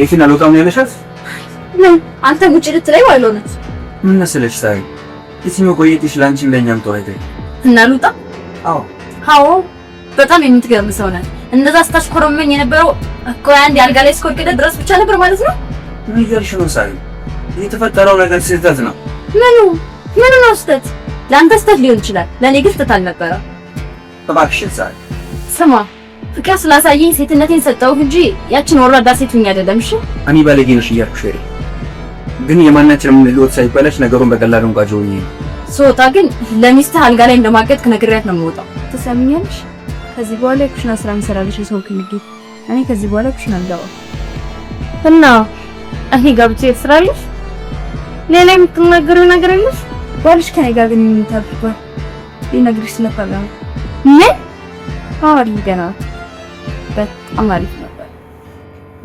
ኤፊን አልወጣም ያለሻት ምን አንተ ውጭ ልትለኝ ዋለው ነው? ምን መሰለሽ ሳይ የትኛው ቆየትሽ ላንቺ ለኛም ተዋይተ እና ልውጣ? አዎ በጣም የምትገርም ሰው ነህ። እንደዛ ስታሽኮረመኝ የነበረው እኮ አንድ ያልጋ ላይ እስከወደቀ ድረስ ብቻ ነበር ማለት ነው? የሚገርምሽ ነው ሳይ የተፈጠረው ነገር ስህተት ነው። ምኑ ነው ስህተት? ለአንተ ስህተት ሊሆን ይችላል፣ ለእኔ ግን ስህተት አልነበረም። እባክሽ ሳይ ስማ፣ ፍቅር ስላሳየኝ ሴትነቴን ሰጠሁህ እንጂ ያችን ወራዳ ሴት ሁኝ አይደለም። እሺ እኔ ባለጌ ነሽ እያልኩሽ ግን የማናችንም ልወት ሳይበላሽ ነገሩን በቀላሉ እንቋጭው ነው። ስወጣ ግን ለሚስትህ አልጋ ላይ እንደማገጥክ ነግሬያት ነው የምወጣው። ትሰሚኛለሽ? ከዚህ በኋላ የኩሽና ስራ እንሰራልሽ ሰው ክንዴ። እኔ ከዚህ በኋላ ኩሽና አልገባም እና እኔ ገብቼ ትስራለሽ። ሌላ የምትናገሪው ነገር የለሽ? ባልሽ ከኔ ጋር ግን የምታብቀው ሊነግርሽ ስለፈለገ ምን አሪፍ ገና በጣም አሪፍ ነበር።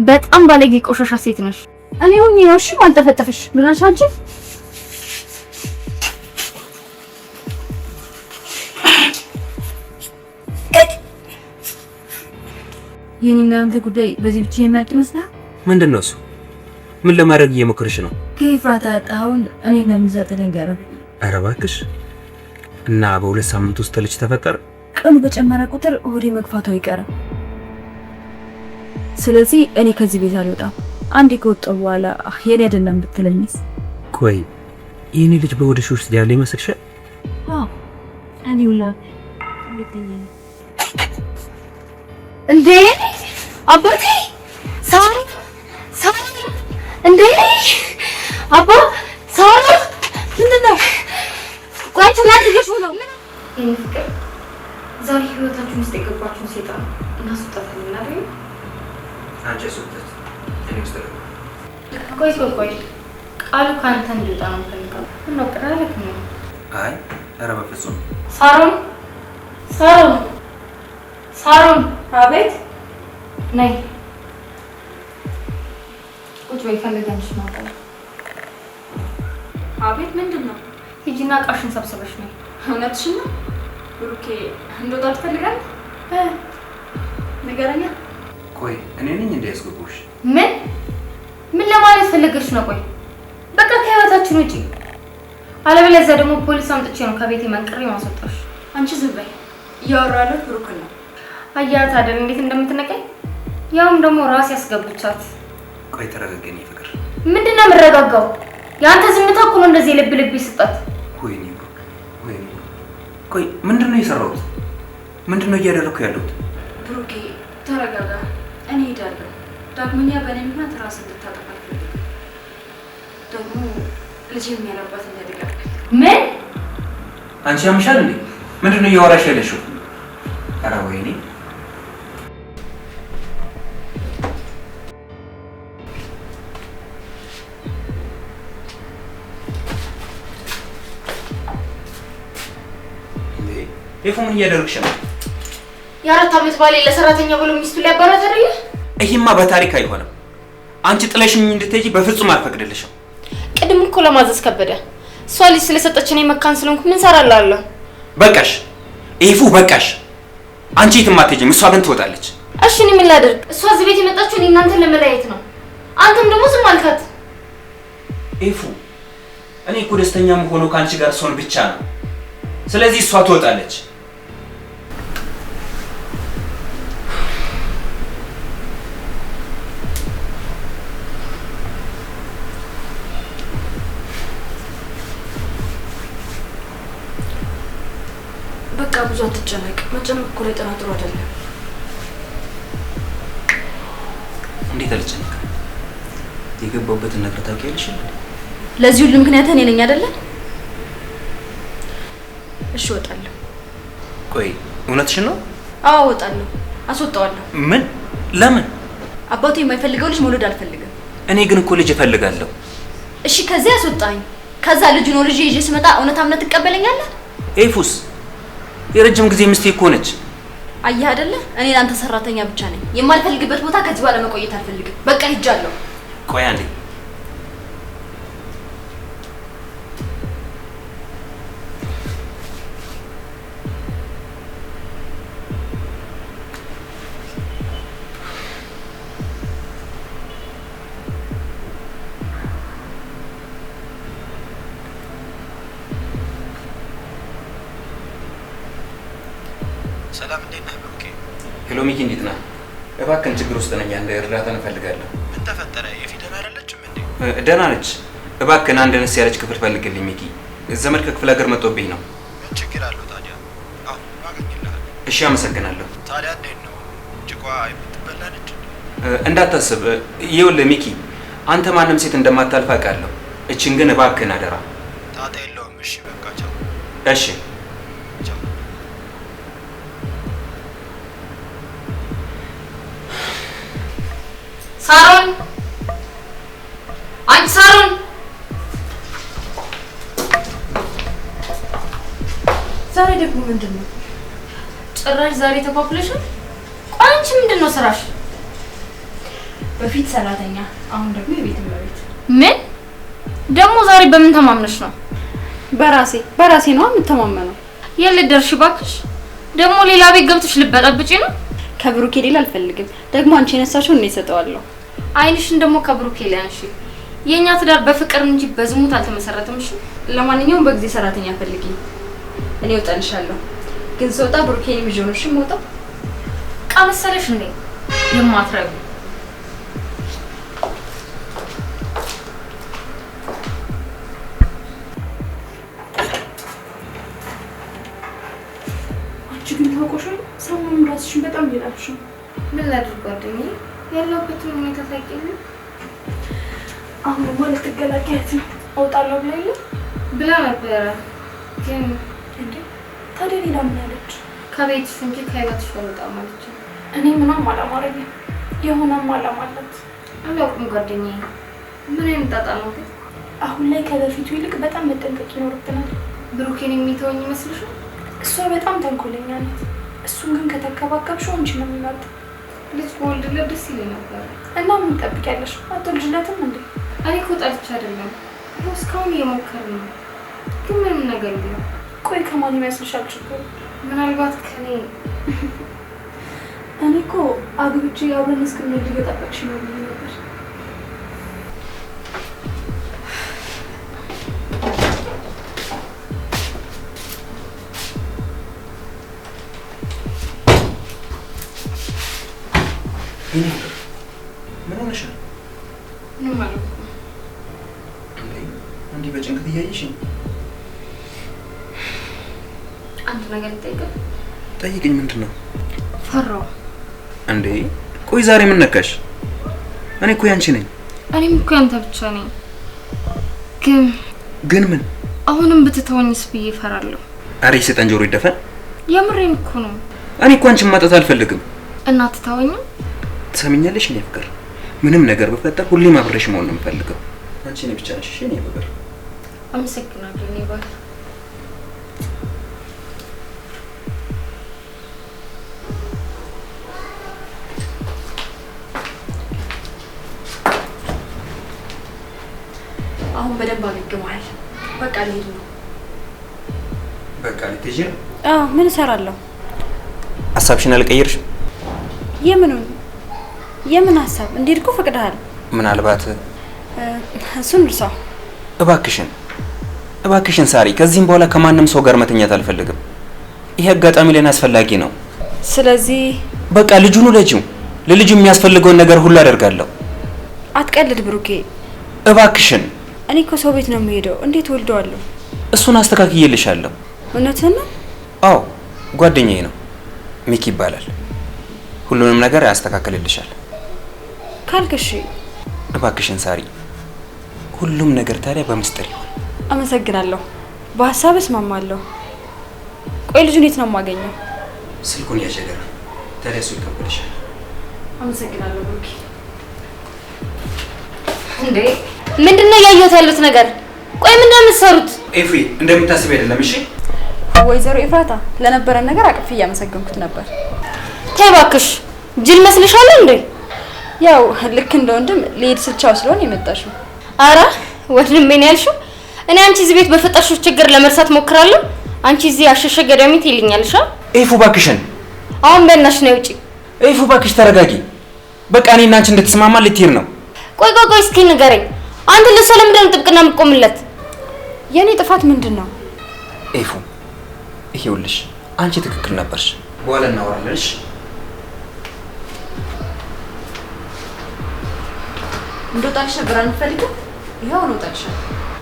በጣም ባለጌ ቆሻሻ ሴት ነሽ። እኔ ሁኚ ነው እሺ? አልተፈተፈሽ ብለሽ አንቺ የኔና አንተ ጉዳይ በዚህ ብቻ የሚያልቅ ይመስላል? ምንድነው እሱ? ምን ለማድረግ እየሞከርሽ ነው? ከኤፍራታ ያጣውን እኔ ለምዘጥ ነገር። ኧረ እባክሽ እና በሁለት ሳምንት ውስጥ ልጅ ተፈጠረ? ቀኑ በጨመረ ቁጥር ሆዴ መግፋቱ አይቀርም። ስለዚህ እኔ ከዚህ ቤት አልወጣም። አንዴ ከወጣሁ በኋላ የኔ አይደለም ብትለኝስ? ቆይ የኔ ልጅ በወደሽ ውስጥ ያለ ይመስልሻል? አዎ እኔ ሁላ እንዴ አባቴ ሳሪ እንዴ አባ ሳሪ ምንድነው? ቆይ ትላልሽ ነው ምን ፍቅር ዛሬ ህይወታችን ውስጥ የገባችው ሴጣን እናስወጣለን አይደል? አንቺ ሱተት ቆይ ቃሉ ካንተ እንዲወጣ ነው ፈልጋለሁ። ነው ቀራለክ ነው? አይ ኧረ በፍጹም ሳሮን አቤት ነይ ቁጭ በይ ፈልጋለሽ ማለት ነው። አቤት ምንድነው? ሂጂና ቃሽን ሰብስበሽ ነይ። እውነትሽን ነው ብሩኬ እንደወጣ ትፈልጋለህ? ንገረኛ። ቆይ እኔ ነኝ እንደ ያስገቡሽ? ምን ለማለት ፈለገሽ ነው? ቆይ በቃ ከህይወታችን ውጪ፣ አለበለዚያ ደግሞ ፖሊስ አምጥቼ ነው ከቤቴ መንቅሬ ማስወጣሽ። አንቺ ዝም በይ። እያወራለሁ ብሩክ ነው። አያት አይደል እንዴት እንደምትነቀኝ፣ ያውም ደግሞ ራስ ያስገብቻት። ቆይ ተረጋገኝ ፍቅር። ምንድነው የምረጋጋው? ያንተ ዝምታ እኮ ነው እንደዚህ ልብ ይስጣት። ወይኔ ቆይ ምንድነው የሰራሁት? ምንድነው እያደረኩ ያለሁት? ብሩኬ ተረጋጋ። እኔ ሄዳለሁ። ዳግመኛ በእኔ ምክንያት ራስ እንድታጠፋ አልፈልግም። ደግሞ ልጅ የሚያለባት እንዲያደርግ። ምን አንቺ ያምሻል እንዴ? ምንድነው እያወራሽ ያለሽው? ኧረ ወይኔ ኤፉ ምን እያደረግሽ ነው? የአራት ዓመት ባሌ ለሰራተኛ ብሎ ሚስቱ ሊያባራት አይደል? ይሄማ በታሪክ አይሆንም። አንቺ ጥለሽኝ እንድትሄጂ በፍጹም አልፈቅድልሽም። ቅድም እኮ ለማዘዝ ከበደ። እሷ ልጅ ስለሰጠች እኔ መካን ስለሆንኩ ምን ሰራላለሁ? በቃሽ ኤፉ በቃሽ። አንቺ የትም አትሄጂም፣ እሷ ግን ትወጣለች። እሺ እኔ ምን ላድርግ? እሷ እዚህ ቤት የመጣችው እኔ እናንተን ለመለያየት ነው። አንተም ደግሞ ዝም አልካት። ኤፉ እኔ እኮ ደስተኛ የምሆነው ከአንቺ ጋር ስሆን ብቻ ነው። ስለዚህ እሷ ትወጣለች። በቃ ብዙ አትጨነቅ። መጨነቅ እኮ ለጤና ጥሩ አይደለም። እንዴት አልጨነቅ? የገባሁበትን ነገር ታውቂያለሽ? ለዚህ ሁሉ ምክንያት እኔ ነኝ አይደለ? እሺ እወጣለሁ። ቆይ እውነትሽን ነው? አዎ እወጣለሁ። አስወጣዋለሁ። ምን? ለምን? አባቱ የማይፈልገው ልጅ መውለድ አልፈልግም። እኔ ግን እኮ ልጅ እፈልጋለሁ። እሺ ከዚህ አስወጣኝ። ከዛ ልጅ ነው ልጅ ይዤ ስመጣ እውነት አምነት ትቀበለኛለህ? ኤፉስ የረጅም ጊዜ ሚስቴ እኮ ነች። አየህ አይደለ? እኔ ላንተ ሰራተኛ ብቻ ነኝ። የማልፈልግበት ቦታ ከዚህ በኋላ መቆየት አልፈልግም። በቃ ሂጃለሁ። ቆይ አንዴ ሰላም እንዴት ነህ ብሩኬ? ሄሎ ሚኪ እንዴት ነህ? እባክህን ችግር ውስጥ ነኝ። አንድ እርዳታ እንፈልጋለሁ። ምን ተፈጠረ? የፊደል አይደለችም እንዴ? ደህና ነች። እባክህን አንድ ነስ ያለች ክፍል ፈልግልኝ ሚኪ። ዘመድ ከክፍለ ሀገር መጥቶብኝ ነው። ምን ችግር አለው ታዲያ? አሁን አገኝልሃለሁ። እሺ አመሰግናለሁ። ታዲያ እንዴት ነው? ጭቋ የምትበላ ነች? እንዳታስብ። ይኸውልህ ሚኪ አንተ ማንም ሴት እንደማታልፍ አውቃለሁ። እችን ግን እባክህን አደራ። ጣጣ የለውም። እሺ በቃ ቻው። እሺ ቻው። ሳሮን አንቺ ሳሮን ዛሬ ደግሞ ምንድን ነው? ጭራሽ ዛሬ ተኳኩለሻል። ቆይ አንቺ ምንድን ነው ስራሽ? በፊት ሰራተኛ አሁን ደግሞ የቤት እመቤት። ምን ደግሞ ዛሬ በምን ተማምነሽ ነው? በራሴ ነው የምተማመነው። የልደርሽ ባክሽ። ደግሞ ሌላ ቤት ገብተሽ ልበጠብጪ ነው? ከብሩኬ ሌላ አልፈልግም። ደግሞ አንቺ የነሳሽውን እኔ እሰጠዋለሁ። አይንሽን ደግሞ ከብሩኬ ላይ አንሺ። የኛ ትዳር በፍቅር እንጂ በዝሙት አልተመሰረተም። እሺ ለማንኛውም በጊዜ ሰራተኛ ፈልጊ፣ እኔ እወጣልሻለሁ። ግን ስወጣ ብሩኬን ይዤ ነው እሺ የምወጣው። ቃመሰለሽ እንዴ የማትረቡ ግን ታውቆሻል። ሰሞኑን ራስሽን በጣም እየጣልሽ ነው። ምን ላድርግ ጓደኛዬ? ያለሁበትን ሁኔታ ታውቂያለሽ። አሁን ማለት ትገላገያት ነው እወጣለሁ ብላ ነበረ። ግን እንዴ ታዲያ ሌላ ምን አለች? ከቤትሽ እንጂ ከህይወትሽ አልወጣም ማለት ነው። እኔ ምንም አላማረኝም። የሆነም አላማ አላት። አላውቅም ጓደኛዬ፣ ምን አይነት ጣጣ ነው ግን? አሁን ላይ ከበፊቱ ይልቅ በጣም መጠንቀቅ ይኖርብናል። ብሩኬን የሚተወኝ ይመስልሻል? እሷ በጣም ተንኮለኛ ናት። እሱን ግን ከተከባከብሽው አንቺ ነው የሚመጣው። ልጅ በወልድለት ደስ ይለኝ ነበር። እና ምን ትጠብቂያለሽ? አትወልጂለትም እንዴ? እኔ እኮ ጠልቼ አይደለም፣ ይኸው እስካሁን እየሞከርን ነው፣ ግን ምንም ነገር የለም። ቆይ ከማን ይመስልሻል ችግሩ? ምናልባት ከኔ። እኔ እኮ አግብቼ አብረን እስክንወልድ እየጠበቅሽ ነው ብዬሽ ነበር። ምን ሆነሻል? ምንም ማለት ነው እንዴ በጭንቀት እያየሽኝ? አንድ ነገር ልጠይቅህ። ጠይቅኝ። ምንድን ነው? ፈራሁ። እንዴ ቆይ ዛሬ ምን ነካሽ? እኔ እኮ ያንቺ ነኝ። እኔም እኮ ያንተ ብቻ ነኝ። ግን ምን? አሁንም ብትተወኝስ ብዬ እፈራለሁ። አሬ ሰይጣን ጆሮ ይደፈን። የምሬን እኮ ነው። እኔ እኮ አንቺን ማጣት አልፈልግም። እና ትተወኝም? ትሰሚኛለሽ? እኔ ፍቅር ምንም ነገር በፈጠር ሁሌም አብሬሽ መሆን ነው የምፈልገው። አንቺ ነኝ ብቻ ነሽ እኔ ፍቅር። አመሰግናለሁ። እኔ ባል አሁን በደንብ አገግመዋል። በቃ ልሄድ ነው። በቃ ልትሄጂ ነው? አዎ ምን እሰራለሁ? ሀሳብሽን አልቀየርሽም? የምን ሀሳብ? እንዴት እኮ ፈቅደሃል። ምናልባት እሱን እርሳው። እባክሽን ሳሪ፣ ከዚህም በኋላ ከማንም ሰው ጋር መተኛት አልፈልግም። ይሄ አጋጣሚ ለኔ አስፈላጊ ነው። ስለዚህ በቃ ልጁን ለጂው ለልጁ የሚያስፈልገውን ነገር ሁሉ አደርጋለሁ። አትቀልድ ብሩኬ። እባክሽን። እኔ እኮ ሰው ቤት ነው የምሄደው። እንዴት ወልደዋለሁ? እሱን አስተካክዬልሻለሁ። እውነትህን ነው? አዎ ጓደኛዬ ነው፣ ሚኪ ይባላል። ሁሉንም ነገር ያስተካክልልሻል ካልክሽ። እባክሽን ሳሪ፣ ሁሉም ነገር ታዲያ በምስጢር ይሁን። አመሰግናለሁ። በሀሳብ እስማማለሁ። ቆይ ልጁን የት ነው የማገኘው? ስልኩን ያሸገረ ታዲያ እሱ ይቀበልሻል። አመሰግናለሁ ብሩኬ። እንዴ ምንድነው ያየሁት ያሉት ነገር? ቆይ ምንድነው የምትሰሩት? ኤፍሪ እንደምታስብ አይደለም። እሺ ወይዘሮ ኤፍራታ ለነበረን ነገር አቅፍ እያመሰገንኩት ነበር። ተይ እባክሽ፣ ጅል መስልሻል እንዴ? ያው ልክ እንደ ወንድም ልሄድ ስልቻው ስለሆነ የመጣሽው። አረ ወንድሜ ነው ያልሽው? እኔ አንቺ እዚህ ቤት በፈጠርሽው ችግር ለመርሳት ሞክራለሁ። አንቺ እዚህ አሸሸ ገዳሚ ትይልኛለሽ። ኤፉ እባክሽን፣ አሁን በእናትሽ ነው ውጪ። ኤፉ እባክሽ ተረጋጊ። በቃ እኔና አንቺ እንድትስማማ ልትሄድ ነው። ቆይ እስኪ ንገረኝ። አንተ ለሷ ለምንድን ነው ጥብቅና የምትቆምለት? የኔ ጥፋት ምንድን ነው? ኤፉ ይሄውልሽ፣ አንቺ ትክክል ነበርሽ። በኋላ እናወራለን። እሺ እንደወጣልሽ ነበር አንፈልግም። ይኸው ነው ወጣልሽ።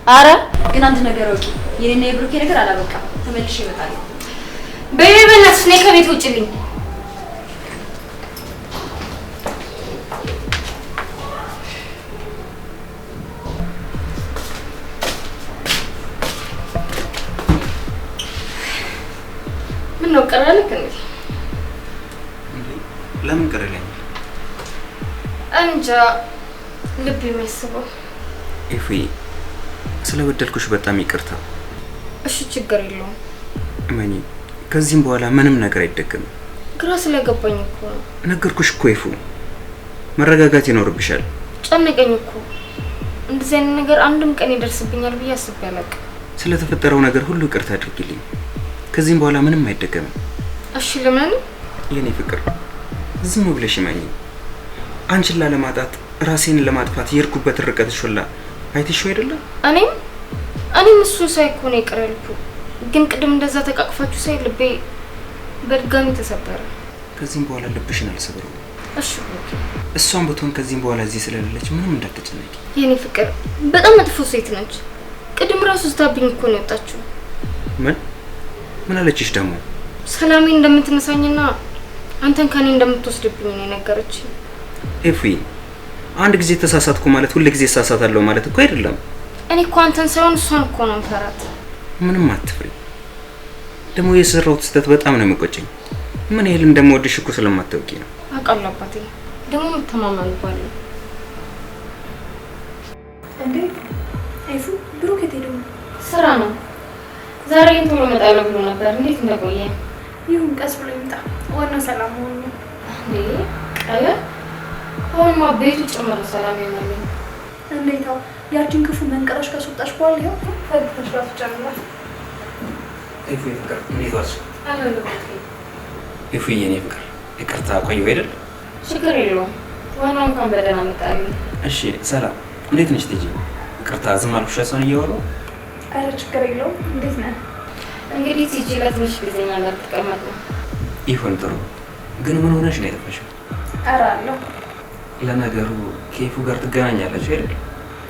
አረ ግን አንድ ነገር ወቂ፣ የኔና የብሩኬ ነገር አላበቃም። ተመልሼ እመጣለሁ። በእናትሽ ነይ ከቤት ውጭልኝ። ምን ነው ቀራለክ እንዴ? ለምን ቀረለኝ? እንጃ ልብ የሚያስበው። ኤፊ ስለበደልኩሽ በጣም ይቅርታ። እሺ ችግር የለውም። እመኚ ከዚህም በኋላ ምንም ነገር አይደገምም። ግራ ስለገባኝ እኮ ነው። ነገርኩሽ እኮ ኤፉ፣ መረጋጋት ይኖርብሻል። ጨነቀኝ እኮ። እንደዚህ አይነት ነገር አንድም ቀን ይደርስብኛል ብዬ አስቤ አላውቅም። ስለተፈጠረው ነገር ሁሉ ይቅርታ አድርጊልኝ። ከዚህም በኋላ ምንም አይደገምም። እሺ ለምን? የኔ ፍቅር ዝም ብለሽ እመኚ። አንቺን ላለማጣት ራሴን ለማጥፋት የሄድኩበት ርቀትሽ ሁላ አይተሽው አይደለም? እኔም እሱን ሳይኮ ነው ይቅር ያልኩት። ግን ቅድም እንደዛ ተቃቅፋችሁ ሳይ ልቤ በድጋሚ ተሰበረ። ከዚህም በኋላ ልብሽን አልሰብረውም። እሺ ኦኬ። እሷን ብትሆን ከዚህም በኋላ እዚህ ስለሌለች ምንም እንዳትጨነቂ። የኔ ፍቅር በጣም መጥፎ ሴት ነች። ቅድም ራሱ ስታብኝ እኮ ነው የወጣችው። ምን አለችሽ ደግሞ? ሰላሜ እንደምትነሳኝና አንተን ከኔ እንደምትወስድብኝ ነው የነገረችኝ። ኤፊ አንድ ጊዜ ተሳሳትኩ ማለት ሁሉ ጊዜ ተሳሳታለሁ ማለት እኮ አይደለም። እኔ እኮ አንተን ሳይሆን እሷን እኮ ነው የምፈራት። ምንም አትፍሪ። ደግሞ የሰራሁት ስህተት በጣም ነው የሚቆጨኝ። ምን ያህል እንደምወድሽ እኮ ስለማታውቂ ነው። አውቃለሁ አባቴ፣ ደግሞ ተማማንባለሁ። እንዴ አይፉ ብሩክ የት ሄደው? ስራ ነው ዛሬ ቶሎ እመጣለሁ ብሎ ነበር። እንዴት እንደቆየ ይሁን፣ ቀስ ብሎ ይምጣ። ዋናው ሰላም መሆኑ ነው። እንዴ ቀለ አሁንማ ቤቱ ጭምር ሰላም ይሆናል። እንዴታው ያቺን ክፉ መንቀራሽ ካስወጣሽ በኋላ ይኸው ፈገግታሽ ራሱ ጨምሯል። ኤፉ ፍቅር እንዴት ዋልሽ? አለሁ ኤፉ የኔ ፍቅር ይቅርታ ቆየሁ አይደል? ችግር የለውም። ዋናው እንኳን በደህና መጣልኝ። እሺ ሰላም እንዴት ነሽ ትጂ? ይቅርታ ዝም አልኩሽ እሷን እያወራሁ። አረ ችግር የለውም። እንዴት ነህ? እንግዲህ ትጂ ለትንሽ ጊዜኛ ጋር ተቀመጥ ነው። ይሁን ጥሩ። ግን ምን ሆነሽ ነው የጠፋሽው? አረ አለሁ። ለነገሩ ከኤፉ ጋር ትገናኛለች አይደል?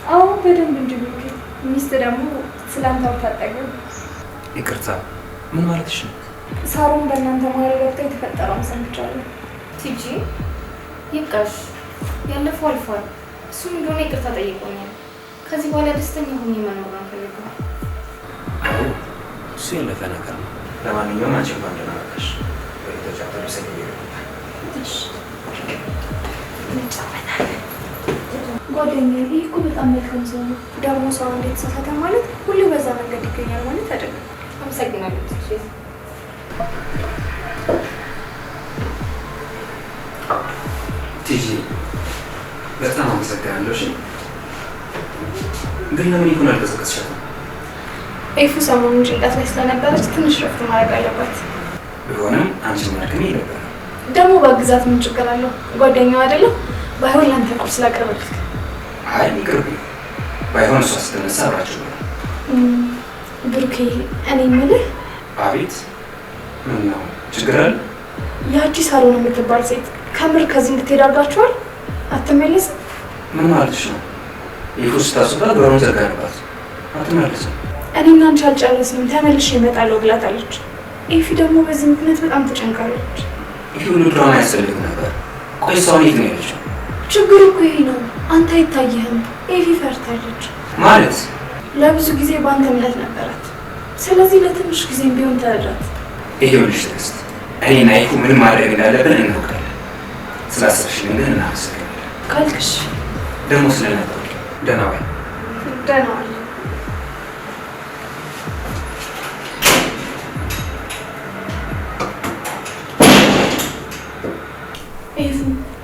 አዎ በደንብ እንጂ ብሩክ። ሚስት ደግሞ ስላንተው ታጠገብ። ይቅርታ ምን ማለትሽ ነው? ሳሮን በእናንተ መሀል ገብታ የተፈጠረውን ሰምቻለሁ። ቲጂ ይብቃሽ፣ ያለፈው አልፏል። እሱም እንደሆነ ይቅርታ ጠይቆኛል። ከዚህ በኋላ ደስተኛ ሆኜ መኖር ነው ፈልገው። አዎ እሱ ያለፈ ነገር ነው። ለማንኛውም አንቺ እንኳን ደህና መጣሽ። ወይቶቻቸው ሰኝ ጓደኛዬ ይህ እኮ በጣም መልካም ሰው ነው። ደግሞ ሰው እንዴት ተሳሳተ ማለት ሁሉ በዛ መንገድ ይገኛል ማለት አይደለም። አመሰግናለሁ ቲጂ። ቲጂ በጣም አመሰግናለሁ። እሺ ግን ለምን ይሆን አልቀሰቀስሻትም? ኤፉ ሰሞኑን ጭንቀት ላይ ስለነበረች ትንሽ ረፍት ማድረግ አለባት። ቢሆንም አንቺ ማድረግ ነበር። ደግሞ በግዛት ምን ችግር አለው? ጓደኛው አይደለም? ባይሆን ለአንተ ቁርስ ላቀርብልህ። አይ ይቅርብ። ባይሆን እሷ ስትነሳ አብራችሁ ነው። ብሩኬ እኔ የምልህ። አቤት። ምን ነው ችግር አለ? ያቺ ሳሮን የምትባል ሴት ከምር ከዚህ እንድትሄድ አድርጋችኋል? አትመለስም? ምን ማለትሽ ነው? ይሁን ስታስወጣ በሩን ዘጋንባት። አትመለስም? እኔና አንቺ አልጨረስንም፣ ተመልሼ እመጣለሁ ብላታለች። ኤፊ ደግሞ በዚህ ምክንያት በጣም ተጨንቃለች። ይህ ሁሉ ድራማ ያስፈልግ ነበር። ቆይ እሷ የት ነው ያለችው? ችግሩ እኮ ይሄ ነው። አንተ አይታየህም። ኤፊ ፈርታለች ማለት ለብዙ ጊዜ በአንተ እምነት ነበራት። ስለዚህ ለትንሽ ጊዜም ቢሆን ተረዳት። ይኸውልሽ ትዕግስት፣ እኔና ይሁ ምን ማድረግ እንዳለብን እናውቃለን። ስላሰብሽን ግን እናመሰግናለን። ካልክሽ ደግሞ ስለነበር ደህና ዋይ። ደህና ዋል። ኤፉ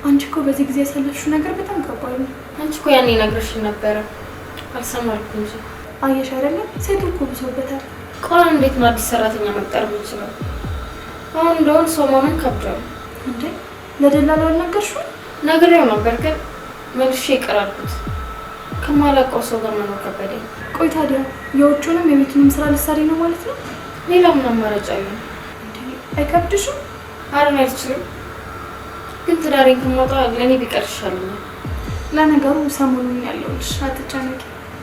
አንቺ እኮ በዚህ ጊዜ ያሳለፍሽው ነገር በጣም ከባድ ነው። አንቺ እኮ ያኔ ነግረሽኝ ነበረ፣ አልሰማልኩም እንጂ። አየሽ አይደለም ሴቱ እኮ ብሶበታል። ቆይ እንዴት ነው አዲስ ሰራተኛ መቅጠር የምችለው? አሁን እንደሆነ ሰው ማመን ከብዷል። እንዴ ለደላላው አልነገርሽውም? ነግሬው ነበር ግን መልሼ ይቀራልኩት። ከማላውቀው ሰው ጋር መኖር ከበደኝ። ቆይ ታዲያ የውጭውንም የቤቱንም ስራ ልትሰሪ ነው ማለት ነው? ሌላ ምን አማራጭ አለ? እንዴ አይከብድሽም? አረን አልችልም። ግን ትዳሬን ከማውጣ ለኔ ቢቀርሻል። ለነገሩ ሰሞኑን ያለውልሽ አትጨነቂ።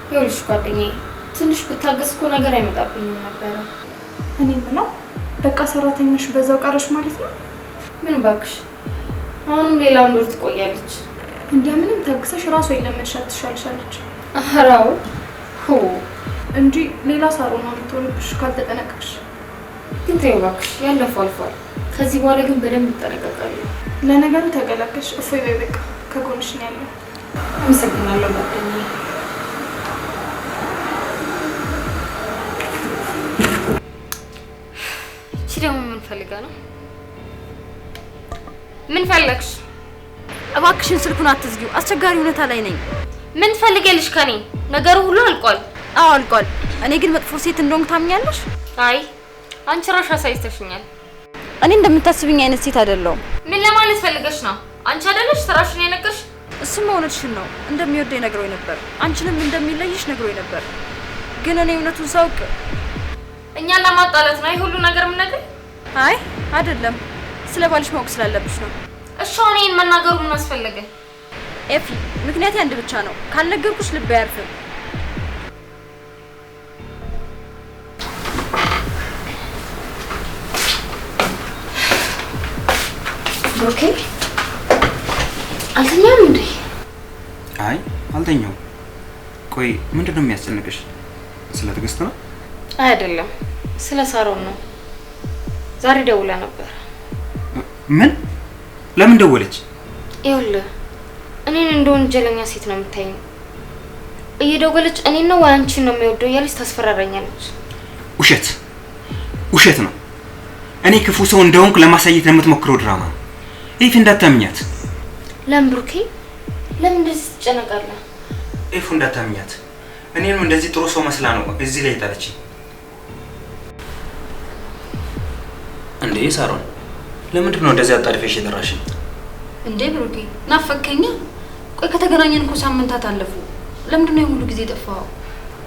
ይኸውልሽ ጓደኛዬ ትንሽ ብታገስ እኮ ነገር አይመጣብኝም ነበረ። እኔ ምነው በቃ ሰራተኛሽ በዛው ቀረሽ ማለት ነው? ምን እባክሽ አሁንም ሌላ ወንድ ትቆያለች። እንደምንም ታግሰሽ ራሷ ይለመድሻት ትሻልሻለች። አራው ሆ እንጂ ሌላ ሳሮን ነው የምትሆንብሽ ካልተጠነቀቅሽ። ግን ተይው እባክሽ ያለፈው አልፏል። ከዚህ በኋላ ግን በደንብ እጠነቀቃለሁ። ለነገሩ ተገላገልሽ። እፎይ በይ በቃ ከጎንሽ ነው ያለው። አመሰግናለሁ ጓደኛዬ። እሺ ደግሞ ምን ፈልጋ ነው? ምን ፈለግሽ? እባክሽን ስልኩን አትዝጊው። አስቸጋሪ ሁኔታ ላይ ነኝ። ምን ፈልገልሽ ከኔ? ነገሩ ሁሉ አልቋል። አዎ አልቋል። እኔ ግን መጥፎ ሴት እንደሆንኩ ታምኛለሽ? አይ አንቺ ራስሽ አሳይተሽኛል። እኔ እንደምታስብኝ አይነት ሴት አይደለሁም። ምን ለማለት ፈልገሽ ነው? አንቺ አይደለሽ ስራሽን የነገርሽ? እሱም እውነትሽን ነው። እንደሚወደኝ ነግሮኝ ነበር። አንቺንም እንደሚለይሽ ነግሮኝ ነበር። ግን እኔ እውነቱን ሳውቅ እኛን ለማጣላት ነው ሁሉ ነገር የምነግርሽ? አይ አይደለም፣ ስለ ባልሽ ማወቅ ስላለብሽ ነው። እሺ አሁን ይሄን መናገሩ ምን አስፈለገ? ኤፊ ምክንያቴ አንድ ብቻ ነው። ካልነገርኩሽ ልብ አያርፍም። ኦኬ አልተኛም እንዴ? አይ አልተኛው። ቆይ ምንድነው የሚያስጨንቅሽ? ስለ ትዕግስት ነው? አይደለም ስለ ሳሮን ነው። ዛሬ ደውላ ነበር። ምን? ለምን ደወለች? ይኸውልህ እኔን እንደ ወንጀለኛ ሴት ነው የምታይኝ። እየደወለች እኔን ነው ወይ አንቺን ነው የሚወደው እያለች ታስፈራራኛለች። ውሸት ውሸት ነው። እኔ ክፉ ሰው እንደሆንኩ ለማሳየት የምትሞክረው ድራማ ነው። ኤፍ እንዳታምኛት። ለምን ብሩኬ? ለምን እንደዚህ ትጨነቃለህ? ኤፍ እንዳታምኛት። እኔንም እንደዚህ ጥሩ ሰው መስላ ነው እዚህ ላይ የጣለችኝ። እንዴ ሳሮን ለምንድን ነው እንደዚህ አጣድፈሽ የጠራሽኝ? እንዴ ብሩኬ ናፈከኛ? ቆይ ከተገናኘን እኮ ሳምንታት አለፉ። ለምንድን ነው ሁሉ ጊዜ ጠፋው?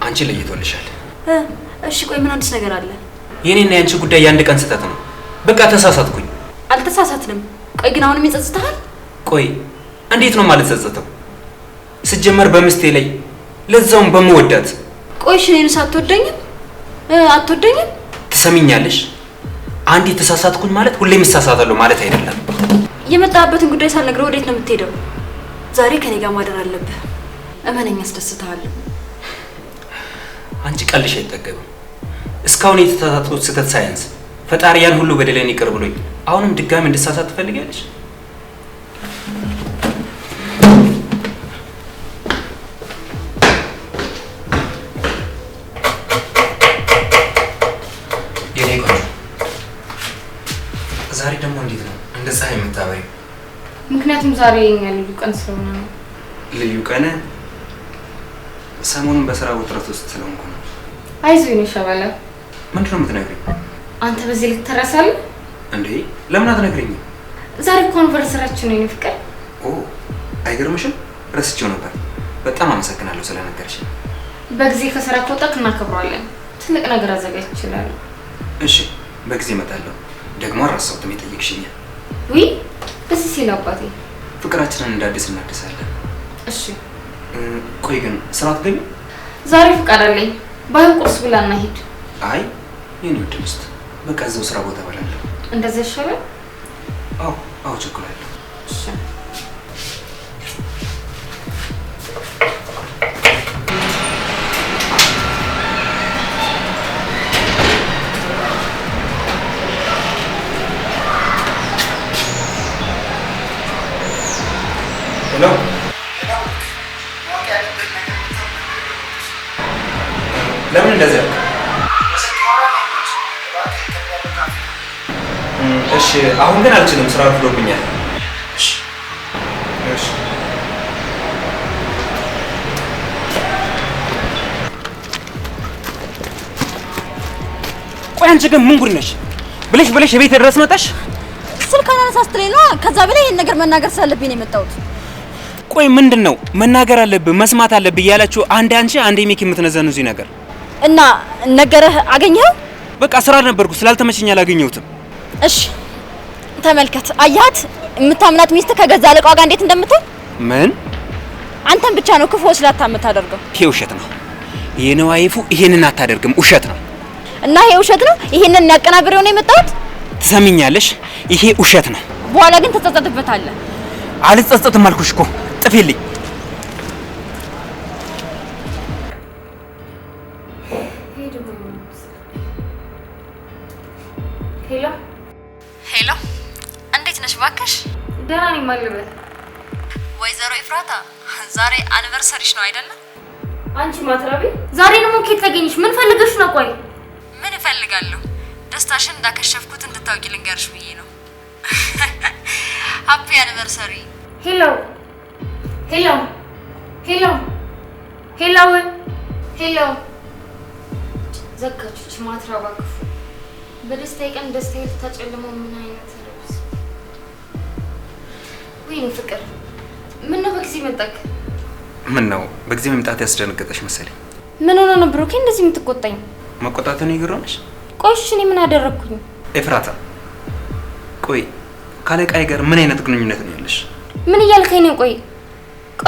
አንቺ ለይቶልሻል። እሺ ቆይ ምን አዲስ ነገር አለ? የኔና ያንቺ ጉዳይ የአንድ ቀን ስህተት ነው። በቃ ተሳሳትኩኝ። አልተሳሳትንም። ቆይ ግን አሁንም ይጸጽታል? ቆይ እንዴት ነው ማለት ጸጸተው? ስጀመር በሚስቴ ላይ ለዛውም በመወዳት። ቆይ እሺ እኔንስ አትወደኝም? አትወደኝም? ትሰሚኛለሽ? አንዴ ተሳሳትኩኝ ማለት ሁሌም እሳሳታለሁ ማለት አይደለም። የመጣበትን ጉዳይ ሳልነግረው ወዴት ነው የምትሄደው? ዛሬ ከኔ ጋር ማደር አለብህ። እመነኝ አስደስታለሁ። አንቺ ቀልሽ አይጠገብም። እስካሁን የተሳሳትኩት ስህተት ሳያንስ ፈጣሪ ያን ሁሉ በደሌን ይቅር ብሎኝ አሁንም ድጋሚ እንድሳሳት ትፈልጊያለሽ? የኔ ቆንጆ ዛሬ ደግሞ እንዴት ነው እንደ ፀሐይ የምታበሪው? ምክንያቱም ዛሬ የኛ ልዩ ቀን ስለሆነ ነው። ልዩ ቀን? ሰሞኑን በስራ ውጥረት ውስጥ ስለሆንኩ ነው። አይዞህ ነው ሸበላ። ምንድን ነው የምትነግሪኝ? አንተ በዚህ ልክ ተረሳለህ እንዴ? ለምን አትነግሪኝም? ዛሬ ኮንቨርሰራችን ነው የኔ ፍቅር። ኦ አይገርምሽም? ረስቼው ነበር። በጣም አመሰግናለሁ ስለነገርሽኝ። በጊዜ ከስራ ከወጣክ እናከብረዋለን። ትልቅ ነገር አዘጋጅ ይችላል። እሺ በጊዜ እመጣለሁ። ደግሞ አልረሳሁትም የጠየቅሽኛል። ውይ ደስ ሲል አባቴ። ፍቅራችንን እንዳዲስ እናድሳለን። እሺ ቆይ ግን ስራ አትገቢም? ዛሬ ፍቃድ አለኝ። ባይሆን ቁርስ ብላ እናሂድ። አይ የኔ ውድ ሚስት በቃ እዛው ስራ ቦታ እበላለሁ። እንደዛ ይሻላል? አዎ ቸኩላለሁ። እሺ ሄሎ ለምን እንደዚህ ያልክ? እሺ አሁን ግን አልችልም፣ ስራ ፍሎብኛል። እሺ ቆይ አንቺ ግን ምን ጉድ ነሽ? ብለሽ የቤት ድረስ መጣሽ? ስልክ አላነሳስትለኝ ነው። ከዛ በላይ ይሄን ነገር መናገር ስላለብኝ ነው የመጣሁት። ቆይ ምንድነው መናገር አለብህ መስማት አለብህ ያላችሁ አንዴ አንቺ አንዴ ሚኪ የምትነዘኑ እዚህ ነገር እና ነገርህ አገኘኸው? በቃ ስራ ነበርኩ ስላልተመቸኝ አላገኘሁትም። እሺ ተመልከት፣ አያት የምታምናት ሚስት ከገዛ አለቃዋ ጋር እንዴት እንደምትሆን። ምን? አንተን ብቻ ነው ክፉ ስላታ የምታደርገው። ይሄ ውሸት ነው። የነዋይፉ ይሄንን አታደርግም፣ ውሸት ነው። እና ይሄ ውሸት ነው። ይሄንን ያቀናብሬው ነው የመጣሁት። ትሰሚኛለሽ? ይሄ ውሸት ነው። በኋላ ግን ተጸጸትበታለህ። አልጸጸትም አልኩሽ እኮ። ጥፊልኝ። ሄሎ ሄሎ፣ እንዴት ነሽ? እባክሽ ደህና ነኝ ማለበት። ወይዘሮ ኤፍራታ ዛሬ አኒቨርሰሪሽ ነው አይደለም? አንቺ ማትራቢ ዛሬ ደግሞ ኬት ተገኘሽ? ምን ፈልገሽ ነው? ቆይ ምን እፈልጋለሁ? ደስታሽን እንዳከሸፍኩት እንድታውቂ ልንገርሽ ብዬ ነው። ሃፒ አኒቨርሰሪ። ሄሎ ሄሎ ሄሎ ሄሎ ሄሎ። ዘጋችሁች ማትራባ ክፉ። በደስታዬ ቀን ደስታዬ ልታጨልመው ምን አይነት ልብስ! ወይኔ ፍቅር፣ ምን ነው በጊዜ መጣክ? ምን ነው በጊዜ መምጣት ያስደነገጠሽ መሰለኝ። ምን ሆነ ነው ብሩኬ እንደዚህ የምትቆጣኝ? መቆጣት ነው ይገርምሽ? ቆይ እሺ እኔ ምን አደረኩኝ? ኤፍራታ ቆይ ካለቃይ ጋር ምን አይነት ግንኙነት ነው ያለሽ? ምን እያልከኝ ነው? ቆይ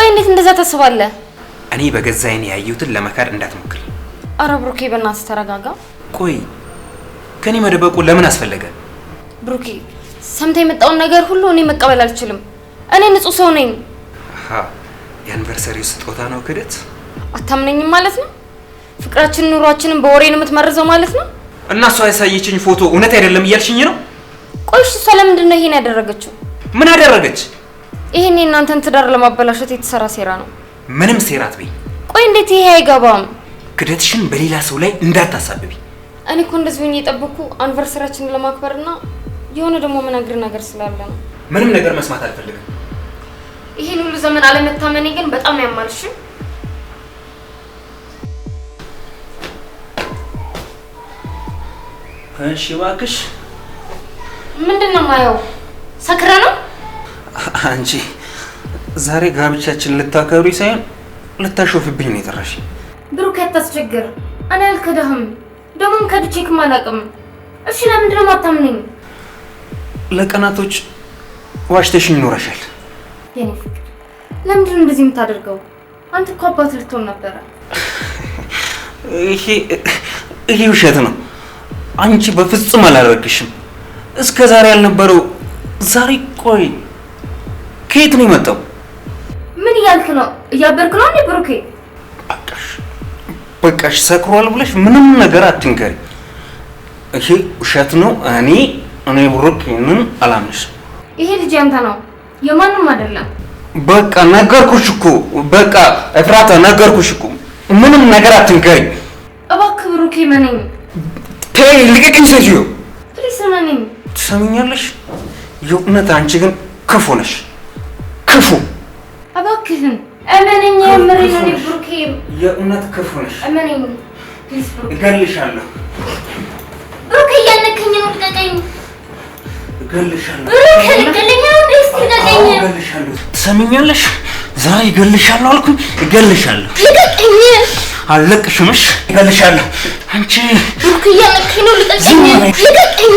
እንዴት እንደዛ ታስባለህ? እኔ በገዛ ዓይኔ ያየሁትን ለመካድ እንዳትሞክሪ። አረ ብሩኬ በእናትህ ተረጋጋ። ቆይ ከኔ መደበቁ ለምን አስፈለገ? ብሩኬ ሰምተህ የመጣውን ነገር ሁሉ እኔ መቀበል አልችልም። እኔ ንጹህ ሰው ነኝ። የአኒቨርሰሪው ስጦታ ነው ክደት? አታምነኝም ማለት ነው? ፍቅራችንን ኑሯችንን በወሬ ነው የምትመርዘው ማለት ነው? እና እሷ ያሳየችኝ ፎቶ እውነት አይደለም እያልሽኝ ነው? ቆይ እሷ ለምንድን ነው ይሄን ያደረገችው? ምን አደረገች? ይሄን የእናንተን ትዳር ለማበላሸት የተሰራ ሴራ ነው። ምንም ሴራ አትበይ። ቆይ እንዴት ይሄ አይገባም? ክደትሽን በሌላ ሰው ላይ እንዳታሳብቢ። እኔ እኮ እንደዚህ ሆኜ የጠበኩ አኒቨርሰሪያችንን ለማክበርና የሆነ ደግሞ ምነግርህ ነገር ስላለ ነው። ምንም ነገር መስማት አልፈልግም። ይሄን ሁሉ ዘመን አለመታመኔ ግን በጣም ያማልሽ። እሺ እባክሽ። ምንድነው ማየው? ሰክረ ነው? አንቺ ዛሬ ጋብቻችን ልታከብሪ ሳይሆን ልታሾፍብኝ ነው የጠራሽ። ብሩክ አታስቸግር። እኔ አልከዳህም፣ ደግሞም ከድቼክም አላውቅም። እሺ ለምንድን ነው የማታምነኝ? ለቀናቶች ዋሽተሽኝ ኖረሻል። የኔ ፍቅር ለምንድን ነው እንደዚህ የምታደርገው? አንተ እኮ አባት ልትሆን ነበረ። ይሄ ውሸት ነው። አንቺ በፍጹም አላደረግሽም። እስከ ዛሬ ያልነበረው ዛሬ። ቆይ ከየት ነው የመጣው? ምን እያልክ ነው? እያበርክ ነው እንዴ ብሩኬ? በቃሽ ሰክሯል ብለሽ ምንም ነገር አትንገሪ። ይሄ ውሸት ነው። እኔ ብሩክ ይሄንን አላምንሽም። ይሄ ልጅ ያንተ ነው የማንም አይደለም። በቃ ነገርኩሽ እኮ። በቃ ኤፍራታ ነገርኩሽ እኮ። ምንም ነገር አትንገሪ እባክህ ብሩኬ። መነኝ። ተይ ልቀቅኝ ሴትዮ። ፕሊስ መነኝ። ትሰሚኛለሽ? የእውነት አንቺ ግን ክፉ ነሽ። ክፉ። እባክህን እመነኝ። የምሬን ነው ብሩኬ። የእውነት ክፉ ነሽ። እመነኝ ፕሊስ ብሩኬ። እገልሻለሁ። ብሩኬ እያነከኝ ነው። ልቀቀኝ። እገልሻለሁ። ብሩኬ ልቀቀኝ ነው። ልቀቀኝ። እገልሻለሁ። ትሰሚኛለሽ? ዛሬ እገልሻለሁ አልኩኝ። እገልሻለሁ። ልቀቀኝ። አልለቅሽምሽ። እገልሻለሁ። አንቺ ብሩኬ እያነከኝ ነው። ልቀቀኝ። ልቀቀኝ።